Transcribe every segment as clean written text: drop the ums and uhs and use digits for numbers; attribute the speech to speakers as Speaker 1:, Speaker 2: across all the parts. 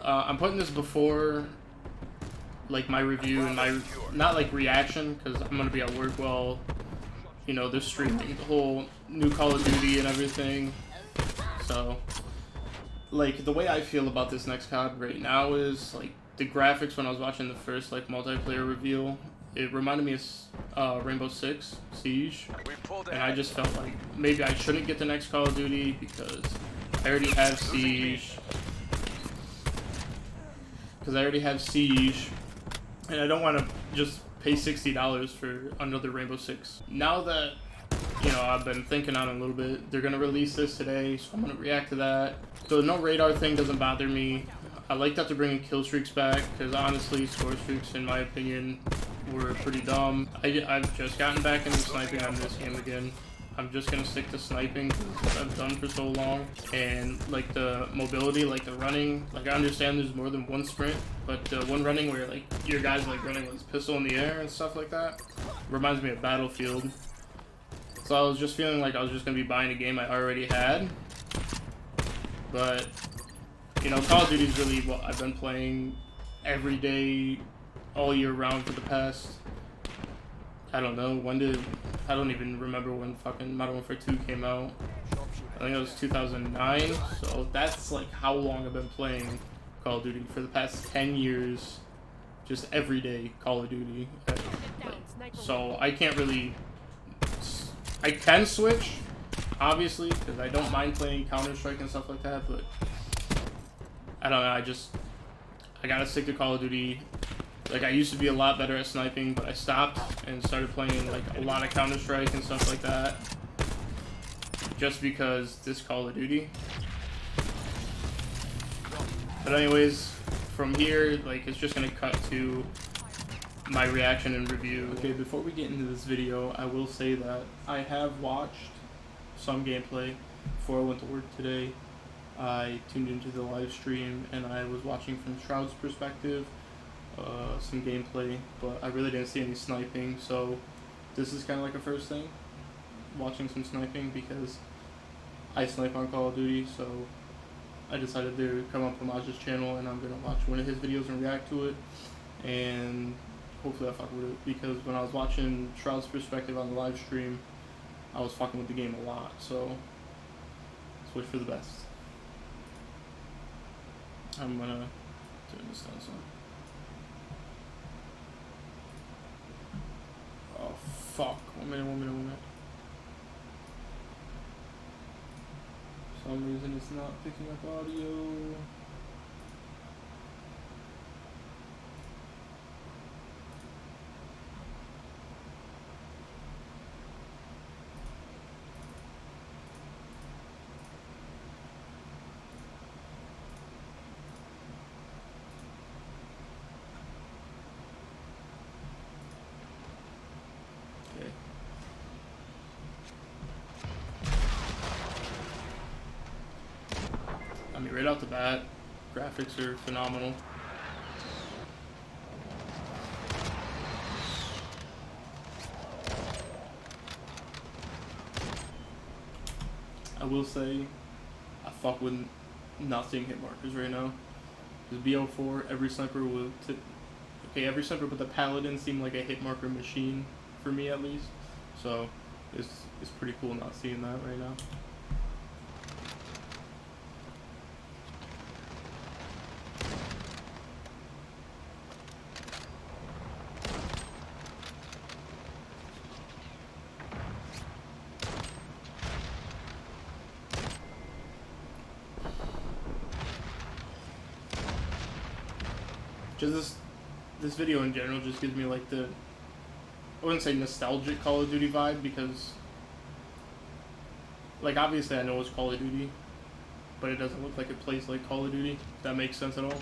Speaker 1: I'm putting this before like my review and my not like reaction, because I'm gonna be at work while they're streaming the whole new Call of Duty and everything. So like the way I feel about this next COD right now is like the graphics. When I was watching the first like multiplayer reveal, it reminded me of Rainbow Six Siege, and I just felt like maybe I shouldn't get the next Call of Duty because I already have Siege. And I don't want to just pay $60 for another Rainbow Six. Now that I've been thinking on it a little bit, they're gonna release this today, so I'm gonna react to that. The no radar thing doesn't bother me. I like that they're bringing kill streaks back, because honestly, score streaks, in my opinion, were pretty dumb. I've just gotten back into sniping on this game again. I'm just gonna stick to sniping, because it's what I've done for so long. And like the mobility, like the running, like I understand there's more than one sprint, but one running where like your guys like running with his pistol in the air and stuff like that reminds me of Battlefield. So I was just feeling like I was just gonna be buying a game I already had. But Call of Duty is really what I've been playing every day, all year round for the past, I don't know, I don't even remember when fucking Modern Warfare 2 came out. I think it was 2009, so that's like how long I've been playing Call of Duty for the past 10 years, just every day Call of Duty. So I can't really, I can switch, obviously, because I don't mind playing Counter-Strike and stuff like that, but I don't know, I gotta stick to Call of Duty. Like, I used to be a lot better at sniping, but I stopped and started playing like a lot of Counter-Strike and stuff like that, just because this Call of Duty. But anyways, from here, like, it's just gonna cut to my reaction and review. Okay, before we get into this video, I will say that I have watched some gameplay before I went to work today. I tuned into the live stream and I was watching from Shroud's perspective, some gameplay, but I really didn't see any sniping, so this is kind of like a first thing, watching some sniping, because I snipe on Call of Duty, so I decided to come on Pamaj's channel and I'm going to watch one of his videos and react to it, and hopefully I fuck with it, because when I was watching Shroud's perspective on the live stream, I was fucking with the game a lot, so let's wish for the best. I'm gonna turn this down some. Oh fuck, one minute. For some reason it's not picking up audio. I mean, right off the bat, graphics are phenomenal. I will say, I fuck with not seeing hit markers right now. Because BO4, every sniper every sniper but the Paladin seemed like a hit marker machine, for me at least. So, it's pretty cool not seeing that right now. Just this video in general just gives me like I wouldn't say nostalgic Call of Duty vibe, because like obviously I know it's Call of Duty, but it doesn't look like it plays like Call of Duty, if that makes sense at all.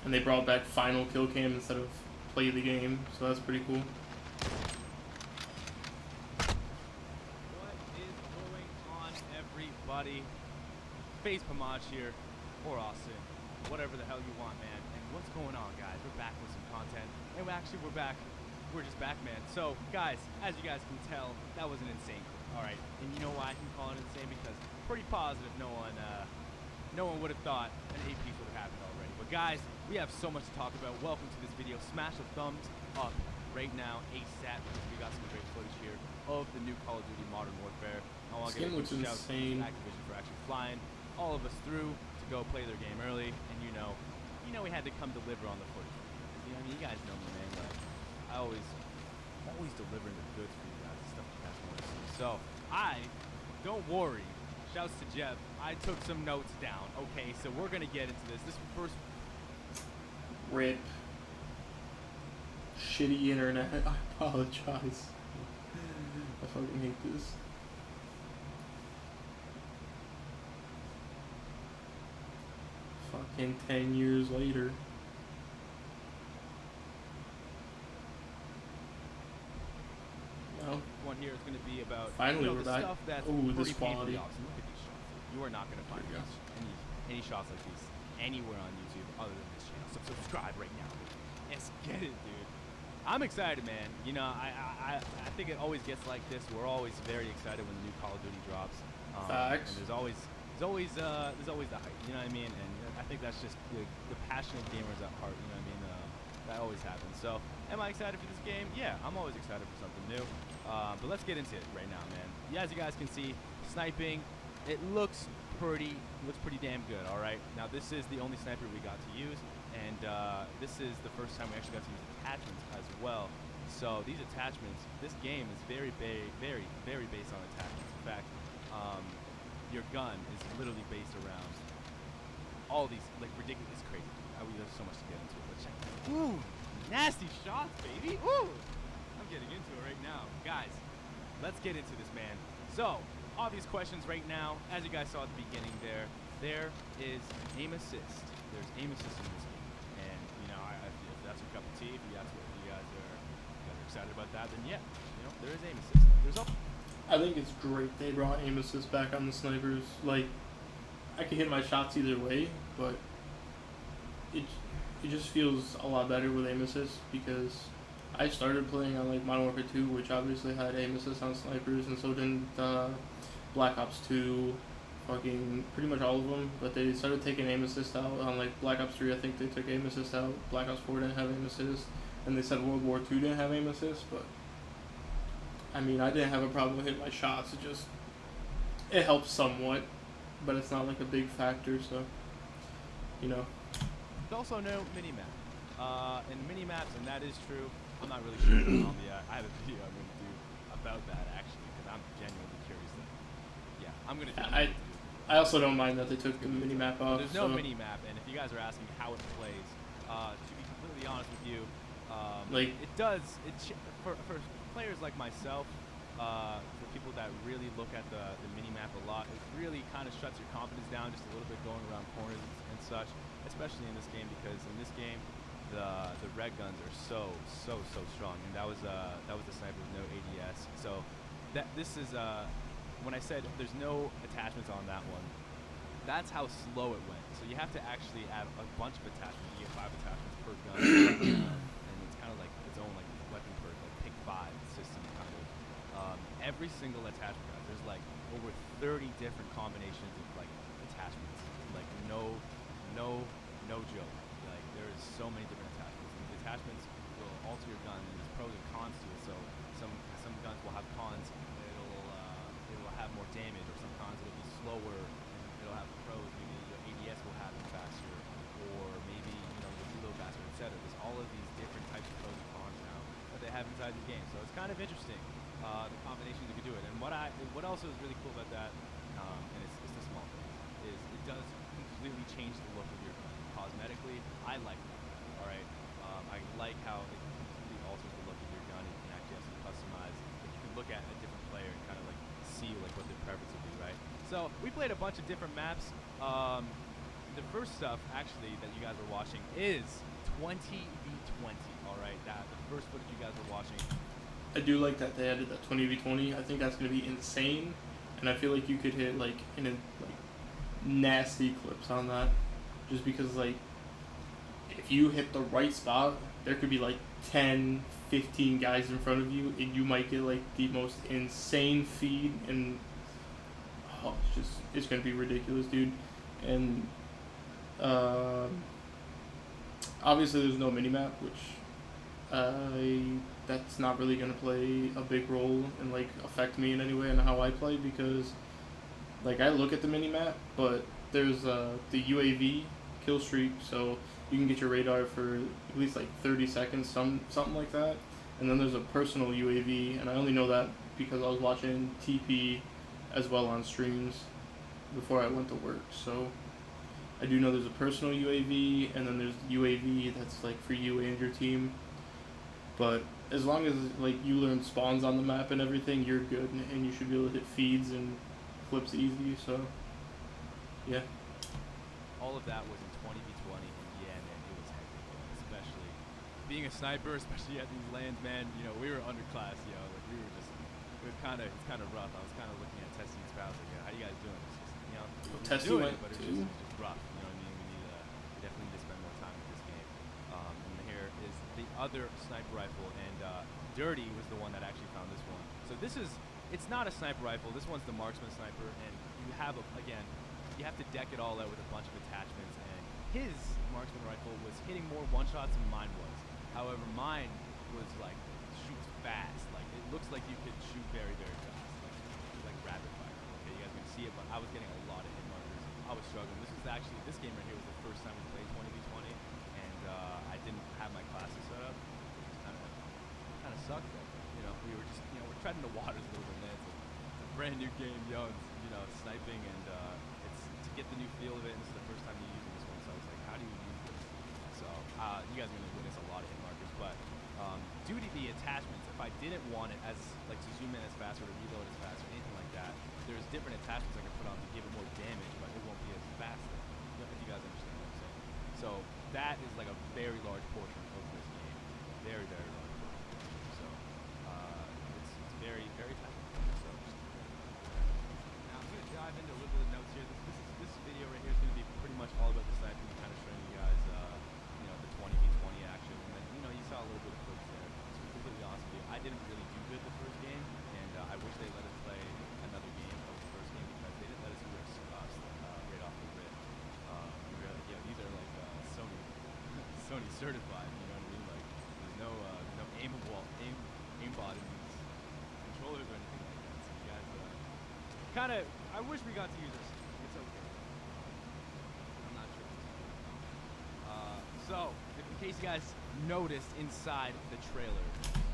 Speaker 1: And they brought back final kill cam instead of play the game, so that's pretty cool.
Speaker 2: Faze Pamaj here, or Austin, whatever the hell you want, man. And what's going on, guys? We're back with some content, and we're back we're just back, man. So, guys, as you guys can tell, that was an insane clip, all right? And you know why I can call it insane? Because pretty positive no one would have thought an 8-piece would have happened already. But guys, we have so much to talk about. Welcome to this video. Smash the thumbs up right now, ASAP, because we got some great footage here of the new Call of Duty Modern Warfare. I want to give a
Speaker 1: looks
Speaker 2: shout out to
Speaker 1: insane.
Speaker 2: Activision for actually flying all of us through to go play their game early, and you know we had to come deliver on the footage. You know, I mean, you guys know me, man. Like, I'm always delivering the goods for you guys, the stuff you guys want to see. So don't worry. Shouts to Jeff. I took some notes down. Okay, so we're gonna get into this. This first.
Speaker 1: Rip. Shitty internet. I apologize. I fucking hate this. Fucking 10 years later. No.
Speaker 2: One here is going to be about
Speaker 1: Finally,
Speaker 2: the
Speaker 1: we're back.
Speaker 2: stuff that's
Speaker 1: Ooh,
Speaker 2: pretty
Speaker 1: this quality.
Speaker 2: painfully obvious. Look at these shots. You are not going to find any shots like these anywhere on YouTube other than this channel. So subscribe right now. Let's get it, dude. I'm excited, man. You know, I think it always gets like this. We're always very excited when the new Call of Duty drops.
Speaker 1: Facts.
Speaker 2: And there's always the hype. You know what I mean? And I think that's just the passionate gamers at heart. You know what I mean? That always happens. So, am I excited for this game? Yeah, I'm always excited for something new. But let's get into it right now, man. Yeah, as you guys can see, sniping, it looks pretty damn good. All right. Now this is the only sniper we got to use, and this is the first time we actually got to use attachments as well. So these attachments, this game is very based on attachments. In fact, your gun is literally based around all these like ridiculous, crazy. There's so much to get into. But check. Ooh, nasty shots, baby. Ooh, I'm getting into it right now, guys. Let's get into this, man. So, obvious questions right now. As you guys saw at the beginning, there is aim assist. There's aim assist in this game, and you know, if that's your cup of tea, if that's what you guys are excited about that, then yeah, you know, there is aim assist. There's also
Speaker 1: I think it's great they brought aim assist back on the snipers. Like, I can hit my shots either way, but it just feels a lot better with aim assist because I started playing on like Modern Warfare 2, which obviously had aim assist on snipers, and so didn't Black Ops 2, fucking pretty much all of them. But they started taking aim assist out on like Black Ops 3. I think they took aim assist out. Black Ops 4 didn't have aim assist, and they said World War 2 didn't have aim assist, but. I mean, I didn't have a problem with hitting my shots. It helps somewhat, but it's not like a big factor. So, you know.
Speaker 2: There's also no mini-map. And mini-maps, and that is true. I'm not really sure on the. I have a video I'm going to do about that actually, because I'm genuinely curious. I'm going to do.
Speaker 1: I also don't mind that they took the mini-map off.
Speaker 2: There's no mini-map, and if you guys are asking how it plays, to be completely honest with you,
Speaker 1: like
Speaker 2: it does. For players like myself, for people that really look at the mini-map a lot, it really kind of shuts your confidence down just a little bit going around corners and such, especially in this game, because in this game the red guns are so strong, and that was the sniper with no ADS. So this is when I said there's no attachments on that one, that's how slow it went. So you have to actually add a bunch of attachments. You get 5 attachments per gun, and it's kind of like its own like weapon perk, like pick 5 system kind of. Every single attachment, guys, there's like over 30 different combinations of like attachments. Like no joke. Like there is so many different attachments. And the attachments will alter your gun, and there's pros and cons to it. So some guns will have cons. It'll have more damage, or some cons it'll be slower, and it'll have pros. Maybe your ADS will happen faster, or maybe you'll reload faster, etc. There's all of these different types of pros and cons now that they have inside the game. So it's kind of interesting. The combinations you can do it, and what also is really cool about that, and it's the small thing, is it does completely change the look of your gun. Cosmetically, I like that. All right, I like how it completely alters the look of your gun, and you can actually have some customized. You can look at a different player and kind of like see like what their preference would be, right? So we played a bunch of different maps. The first stuff actually that you guys were watching is 20v20. All right, the first footage you guys were watching.
Speaker 1: I do like that they added that 20v20. I think that's gonna be insane, and I feel like you could hit like nasty clips on that, just because like if you hit the right spot, there could be like 10, 15 guys in front of you, and you might get like the most insane feed, and oh, it's gonna be ridiculous, dude. And uh, obviously there's no minimap, which that's not really gonna play a big role and like affect me in any way in how I play, because like I look at the minimap, but there's the UAV kill streak, so you can get your radar for at least like 30 seconds, something like that. And then there's a personal UAV, and I only know that because I was watching TP as well on streams before I went to work. So I do know there's a personal UAV, and then there's UAV that's like for you and your team. But as long as like you learn spawns on the map and everything, you're good, and you should be able to hit feeds and flips easy. So yeah.
Speaker 2: All of that was in 20v20, and yeah, man, it was hectic, especially being a sniper, especially at these lands, man. You know, we were underclass, yo. Like we were just, it's kind of rough. I was kind of looking at Tessie and Spouse, like, yeah, how you guys doing? It's just, you know,
Speaker 1: Tessie
Speaker 2: doing
Speaker 1: went
Speaker 2: it, but it's just rough. You know what I mean? We definitely need to spend more time with this game. And here is the other sniper rifle, and Dirty was the one that actually found this one. So it's not a sniper rifle. This one's the marksman sniper, and you have you have to deck it all out with a bunch of attachments, and his marksman rifle was hitting more one-shots than mine was. However, mine was like, shoots fast. Like, it looks like you could shoot very, very fast. Like rapid fire. Okay, you guys can see it, but I was getting a lot of hit markers. I was struggling. This game right here was the first time we played 20v20, and I didn't have my classes set up, which kind of sucked, but, you know, we were just, you know, we're treading the waters a little bit, man. It's a brand new game, yo, and, you know, sniping, and it's to get the new feel of it, and this is the first time you're using this one, so I was like, how do you use this? So, you guys are going to witness a lot of hit markers, but due to the attachments, if I didn't want it as, like, to zoom in as fast or to reload as fast or anything like that, there's different attachments I can put on to give it more damage, but it won't be as fast, if you guys understand what I'm saying. So, that is, like, a very large portion of this game. Very, very large portion. So, it's very, very technical. So, now I'm going to dive into a little bit of notes here. This video right here is going to be pretty much all about the sniping, kind of showing you guys, you know, the 20v20 action. And then, you know, you saw a little bit of footage there. To be completely honest with you, I didn't really do good the first game, and I wish they let us play another game of the first game, because they didn't let us do our stuff right off the rip. We were like, yeah, these are like Sony certified, you know what I mean? Like, there's no aimbot in these controllers or anything like that. So you guys, kind of, I wish we got to use this. It's okay. I'm not sure. So, in case you guys noticed inside the trailer.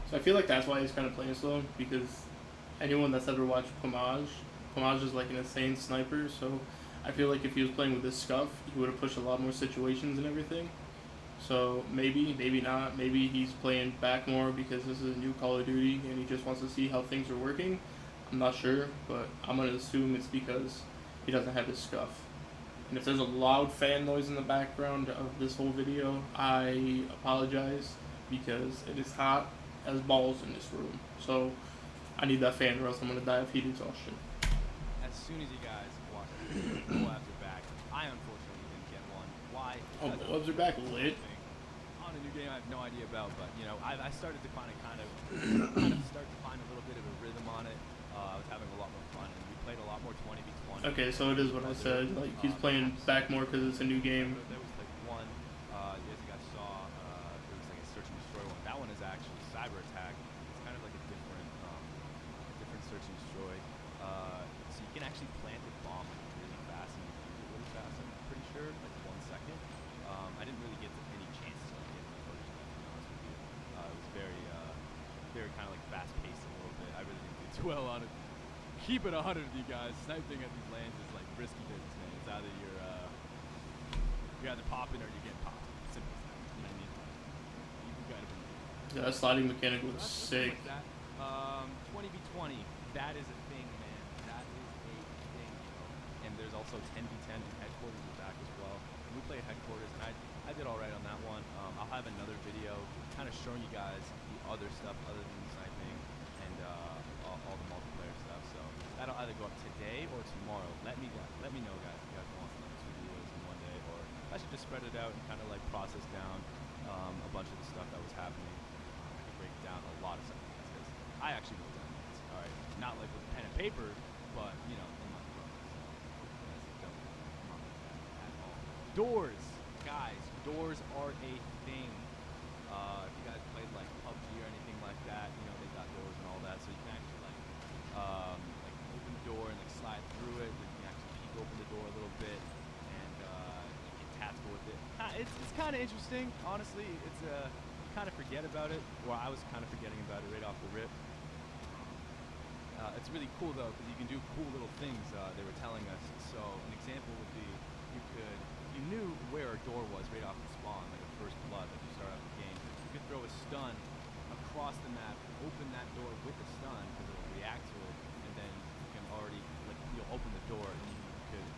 Speaker 1: So I feel like that's why he's kind of playing slow, because anyone that's ever watched Pamaj is like an insane sniper, so I feel like if he was playing with this scuff, he would have pushed a lot more situations and everything. So maybe not. Maybe he's playing back more because this is a new Call of Duty and he just wants to see how things are working. I'm not sure, but I'm going to assume it's because he doesn't have his scuff. And if there's a loud fan noise in the background of this whole video, I apologize, because it is hot as balls in this room. So I need that fan or else I'm going to die of heat exhaustion.
Speaker 2: As soon as you guys watch it, Moabs are back. I unfortunately didn't get one. Why?
Speaker 1: Oh, Moabs are back lit.
Speaker 2: On a new game I have no idea about, but you know, I started to kind of start to find a little bit of a rhythm on it. I was having a lot more fun, and we played a lot more 20v20.
Speaker 1: Okay, so it is what I said. Like, he's playing back more because it's a new game.
Speaker 2: There was like one, as you guys saw, there was like a search and destroy one. That one is actually cyber attack. It's kind of like a different search and destroy. So you can actually plant a bomb like really fast and use it really fast. I'm pretty sure, like 1 second. I didn't really get any chances to get my footage, to be honest with you. It was very kind of like fast paced a little bit. I really didn't do too well on it. Keep it 100 with you guys. Sniping at these lands is like risky business, man. It's either you're either popping or you're getting popped. Simple as that. You know what I mean? You gotta believe it.
Speaker 1: Yeah, that sliding mechanic was sick.
Speaker 2: Like that. 20v20, that is a thing, man. That is a thing, you know. And there's also 10v10 and headquarters are back as well. And we played headquarters, and I did all right on that one. I'll have another video kind of showing you guys the other stuff other than the sniping and all the multiplayer stuff. So that'll either go up today or tomorrow. Let me know, guys, if you guys want 2 videos in one day, or I should just spread it out and kind of like process down a bunch of the stuff that was happening. I could break it down a lot of submarines because I actually know submarines. All right, not like with pen and paper, but you know, in my book. So don't not like that at all. Doors, guys, doors are a thing. If you guys played like PUBG or anything like that, you know they got doors and all that, so you can actually like open the door and like slide through it. You can actually peek open the door a little bit and you get tactical with it. It's kind of interesting, honestly. It's you kind of forget about it, or I was kind of forgetting about it right off the rip. It's really cool though because you can do cool little things. They were telling us. So an example would be you knew where a door was right off the spawn, like a first blood, like you start out the game. You could throw a stun across the map, open that door with the stun because it'll react to it, and then you can already like you'll open the door and you could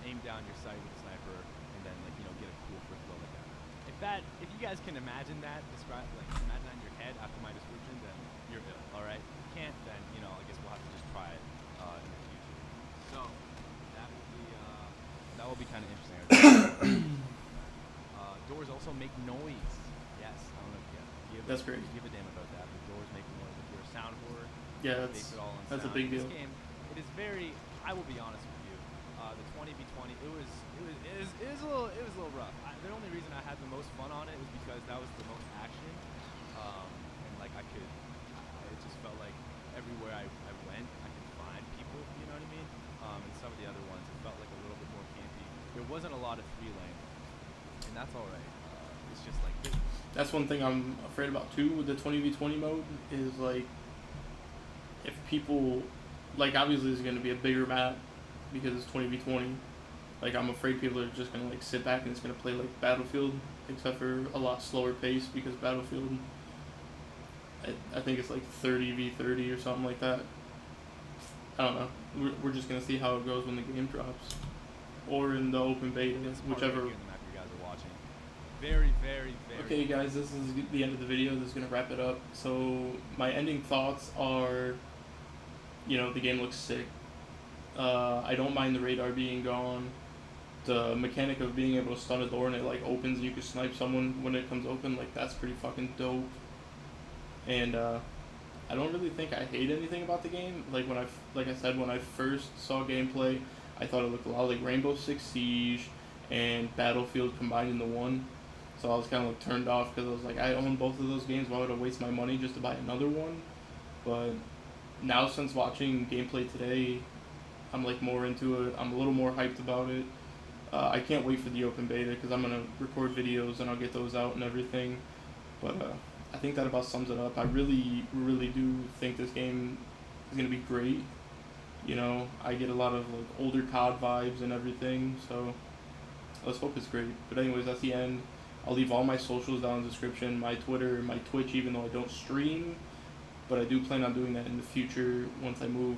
Speaker 2: aim down your sight with a sniper and then like get a cool first blow like that. If you guys can imagine that, imagine that in your head after my description, then you're ill. All right. If you can't, then I guess we'll have to just try it in the future. So that will be kind of interesting. Doors also make noise. Yes, I don't know if
Speaker 1: that's great.
Speaker 2: Give a damn about that. But doors make noise. If you're a sound horror,
Speaker 1: yeah,
Speaker 2: that's
Speaker 1: a big deal.
Speaker 2: This game, it is very. I will be honest with you. The 20v20, it was a little rough. The only reason I had the most fun on it was because that was the most action, and like it just felt like everywhere I went, I could find people. You know what I mean? And some of the other ones, it felt like a little bit more campy. There wasn't a lot of 3-lane. And that's all right. It's just like
Speaker 1: that's one thing I'm afraid about too with the 20v20 mode is like if people like obviously it's going to be a bigger map because it's 20v20. Like I'm afraid people are just going to like sit back and it's going to play like Battlefield except for a lot slower pace because Battlefield I think it's like 30v30 or something like that. I don't know. We're just going to see how it goes when the game drops or in the open beta, whichever.
Speaker 2: Very, very, very.
Speaker 1: Okay, guys, this is the end of the video. This is going to wrap it up. So, my ending thoughts are, the game looks sick. I don't mind the radar being gone. The mechanic of being able to stun a door and it, opens and you can snipe someone when it comes open, that's pretty fucking dope. And, I don't really think I hate anything about the game. Like I said, when I first saw gameplay, I thought it looked a lot like Rainbow Six Siege and Battlefield combined into one. So I was kind of turned off because I was like, I own both of those games. Why would I waste my money just to buy another one? But now since watching gameplay today, I'm more into it. I'm a little more hyped about it. I can't wait for the open beta because I'm gonna record videos and I'll get those out and everything. But I think that about sums it up. I really, really do think this game is gonna be great. I get a lot of older COD vibes and everything. So let's hope it's great. But anyways, that's the end. I'll leave all my socials down in the description, my Twitter, my Twitch, even though I don't stream, but I do plan on doing that in the future once I move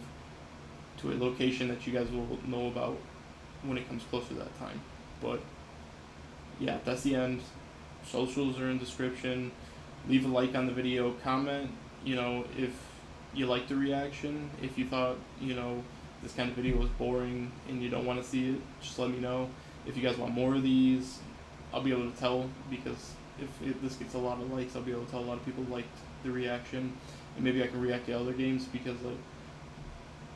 Speaker 1: to a location that you guys will know about when it comes closer to that time. But yeah, that's the end. Socials are in the description. Leave a like on the video, comment, if you liked the reaction, if you thought, this kind of video was boring and you don't want to see it, just let me know. If you guys want more of these, I'll be able to tell because if this gets a lot of likes, I'll be able to tell a lot of people liked the reaction. And maybe I can react to other games because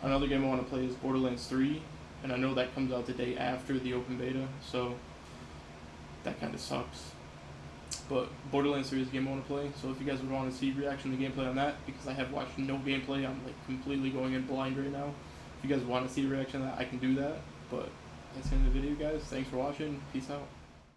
Speaker 1: another game I want to play is Borderlands 3. And I know that comes out the day after the open beta, so that kind of sucks. But Borderlands 3 is a game I want to play, so if you guys would want to see reaction to gameplay on that, because I have watched no gameplay, I'm completely going in blind right now. If you guys want to see a reaction to that, I can do that. But that's the end of the video, guys. Thanks for watching. Peace out.